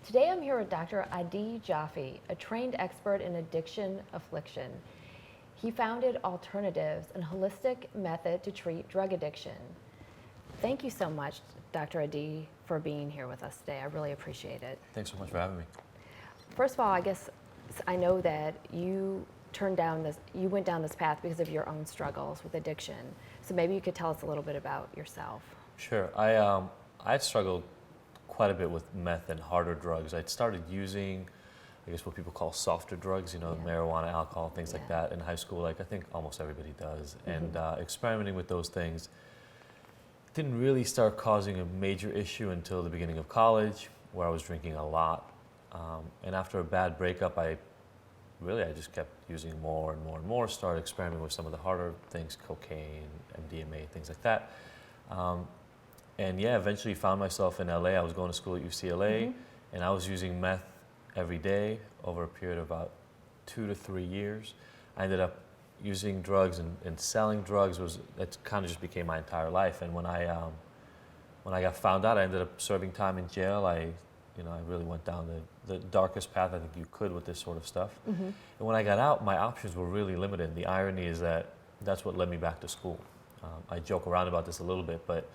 Today I'm here with Dr. Adi Jaffe, a trained expert in addiction affliction. He founded Alternatives, a holistic method to treat drug addiction. Thank you so much, Dr. Adi, for being here with us today. I really appreciate it. Thanks so much for having me. First of all, I guess I know that you went down this path because of your own struggles with addiction. So maybe you could tell us a little bit about yourself. Sure. I struggled quite a bit with meth and harder drugs. I'd started using, I guess, what people call softer drugs, marijuana, alcohol, things like that in high school, like I think almost everybody does. And experimenting with those things didn't really start causing a major issue until the beginning of college, where I was drinking a lot. And after a bad breakup, I just kept using more and more and more, started experimenting with some of the harder things, cocaine, MDMA, things like that. And eventually found myself in LA. I was going to school at UCLA, and I was using meth every day over a period of about 2 to 3 years. I ended up using drugs and selling drugs. That kind of just became my entire life. And when I got found out, I ended up serving time in jail. I really went down the darkest path I think you could with this sort of stuff. And when I got out, my options were really limited. And the irony is that's what led me back to school. I joke around about this a little bit, but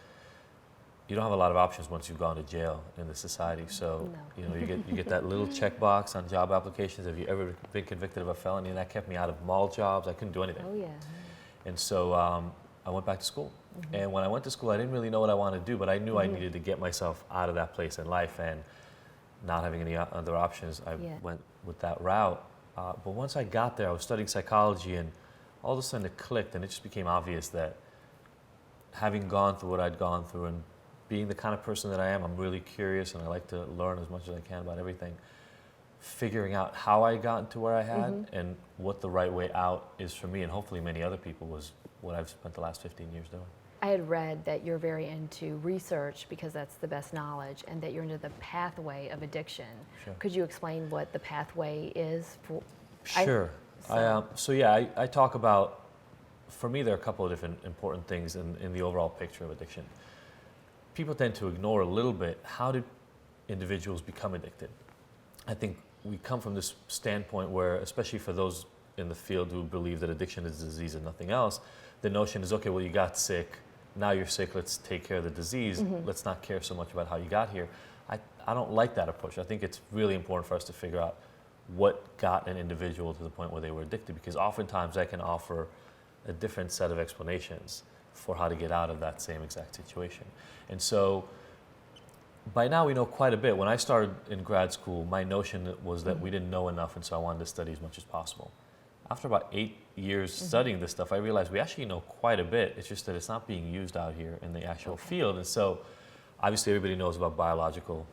you don't have a lot of options once you've gone to jail in this society. So you get that little checkbox on job applications. Have you ever been convicted of a felony? And that kept me out of mall jobs. I couldn't do anything. Oh yeah. And so I went back to school. And when I went to school, I didn't really know what I wanted to do, but I knew I needed to get myself out of that place in life. And not having any other options, I went with that route. But once I got there, I was studying psychology, and all of a sudden it clicked, and it just became obvious that having gone through what I'd gone through and being the kind of person that I am, I'm really curious and I like to learn as much as I can about everything. Figuring out how I got to where I had and what the right way out is for me and hopefully many other people was what I've spent the last 15 years doing. I had read that you're very into research because that's the best knowledge, and that you're into the pathway of addiction. Sure. Could you explain what the pathway is? Sure. I talk about, for me, there are a couple of different important things in the overall picture of addiction. People tend to ignore a little bit, how did individuals become addicted? I think we come from this standpoint where, especially for those in the field who believe that addiction is a disease and nothing else, the notion is, okay, well, you got sick, now you're sick, let's take care of the disease, let's not care so much about how you got here. I don't like that approach. I think it's really important for us to figure out what got an individual to the point where they were addicted, because oftentimes that can offer a different set of explanations for how to get out of that same exact situation. And so by now we know quite a bit. When I started in grad school, my notion was that we didn't know enough, and so I wanted to study as much as possible. After about 8 years studying this stuff, I realized we actually know quite a bit. It's just that it's not being used out here in the actual field. And so obviously everybody knows about biological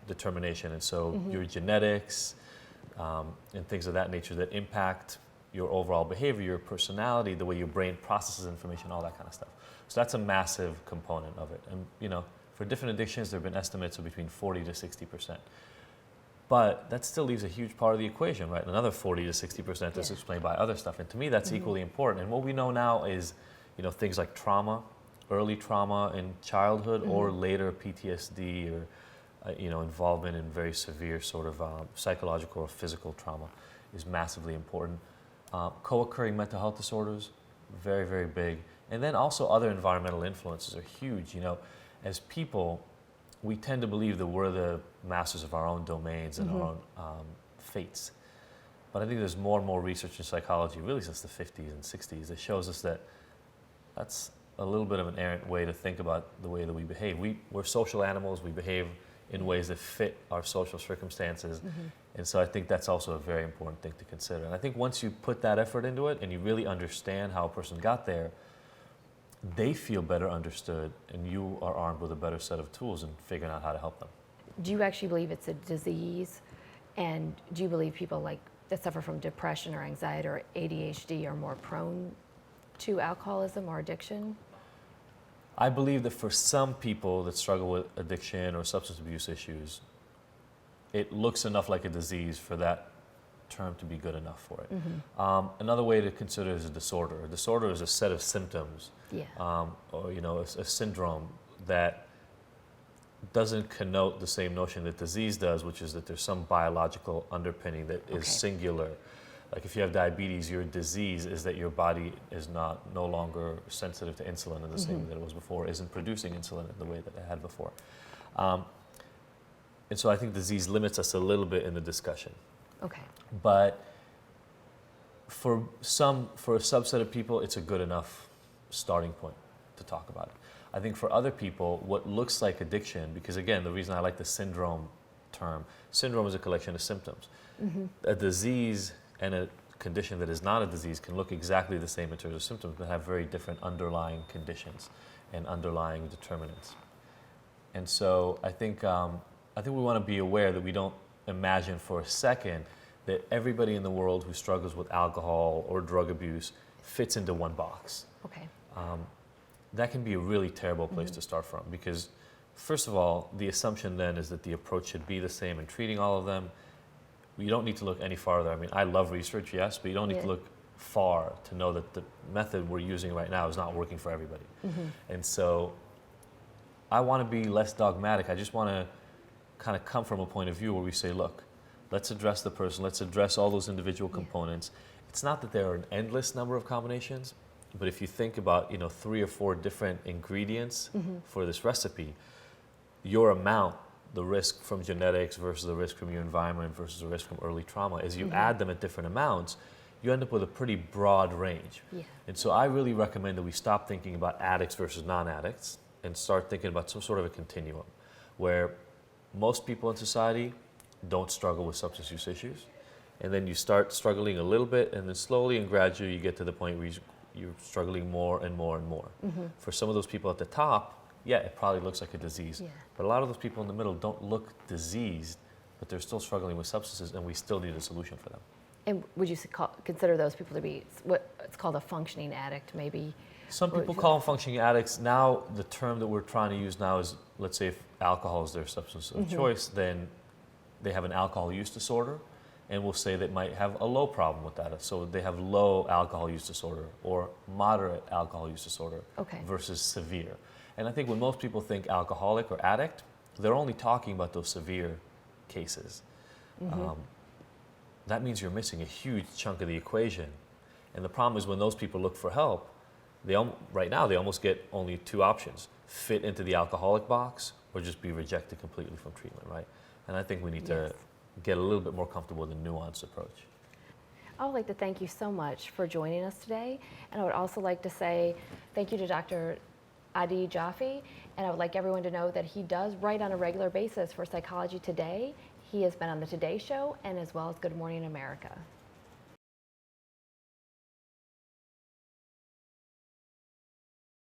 determination, and so your genetics and things of that nature that impact your overall behavior, your personality, the way your brain processes information, all that kind of stuff. So that's a massive component of it. And for different addictions, there have been estimates of between 40 to 60%. But that still leaves a huge part of the equation, right? Another 40 to 60% is explained by other stuff. And to me, that's equally important. And what we know now is, things like trauma, early trauma in childhood or later PTSD or, involvement in very severe sort of psychological or physical trauma is massively important. Co-occurring mental health disorders, very, very big. And then also other environmental influences are huge. As people, we tend to believe that we're the masters of our own domains and our own fates. But I think there's more and more research in psychology, really since the 50s and 60s, that shows us that that's a little bit of an errant way to think about the way that we behave. We're social animals. We behave in ways that fit our social circumstances. And so I think that's also a very important thing to consider. And I think once you put that effort into it and you really understand how a person got there, they feel better understood, and you are armed with a better set of tools in figuring out how to help them. Do you actually believe it's a disease? And do you believe people that suffer from depression or anxiety or ADHD are more prone to alcoholism or addiction? I believe that for some people that struggle with addiction or substance abuse issues, it looks enough like a disease for that term to be good enough for it. Another way to consider is a disorder. A disorder is a set of symptoms, or a syndrome that doesn't connote the same notion that disease does, which is that there's some biological underpinning that is singular. Like if you have diabetes, your disease is that your body is no longer sensitive to insulin in the same way that it was before, isn't producing insulin in the way that it had before. And so I think disease limits us a little bit in the discussion. Okay. But for a subset of people, it's a good enough starting point to talk about it. I think for other people, what looks like addiction, because again, the reason I like the syndrome term, syndrome is a collection of symptoms. A disease and a condition that is not a disease can look exactly the same in terms of symptoms, but have very different underlying conditions and underlying determinants. And so I think we want to be aware that we don't imagine for a second that everybody in the world who struggles with alcohol or drug abuse fits into one box. Okay. That can be a really terrible place to start from, because first of all, the assumption then is that the approach should be the same in treating all of them. You don't need to look any farther. I mean, I love research, yes, but you don't need to look far to know that the method we're using right now is not working for everybody. And so I want to be less dogmatic. I just want to kind of come from a point of view where we say, look, let's address the person, let's address all those individual components. It's not that there are an endless number of combinations, but if you think about 3 or 4 different ingredients for this recipe, your amount, the risk from genetics versus the risk from your environment versus the risk from early trauma, as you add them at different amounts, you end up with a pretty broad range. And so I really recommend that we stop thinking about addicts versus non-addicts and start thinking about some sort of a continuum where most people in society don't struggle with substance use issues. And then you start struggling a little bit, and then slowly and gradually you get to the point where you're struggling more and more and more. For some of those people at the top, yeah, it probably looks like a disease. But a lot of those people in the middle don't look diseased, but they're still struggling with substances, and we still need a solution for them. And would you consider those people to be what it's called a functioning addict, maybe? Some people call them functioning addicts. Now, the term that we're trying to use now is, let's say if alcohol is their substance of choice, then they have an alcohol use disorder, and we'll say they might have a low problem with that. So they have low alcohol use disorder or moderate alcohol use disorder versus severe. And I think when most people think alcoholic or addict, they're only talking about those severe cases. That means you're missing a huge chunk of the equation. And the problem is when those people look for help, right now they almost get only 2 options: fit into the alcoholic box or just be rejected completely from treatment, right? And I think we need to get a little bit more comfortable with a nuanced approach. I would like to thank you so much for joining us today. And I would also like to say thank you to Dr. Adi Jaffe. And I would like everyone to know that he does write on a regular basis for Psychology Today. He has been on the Today Show and as well as Good Morning America.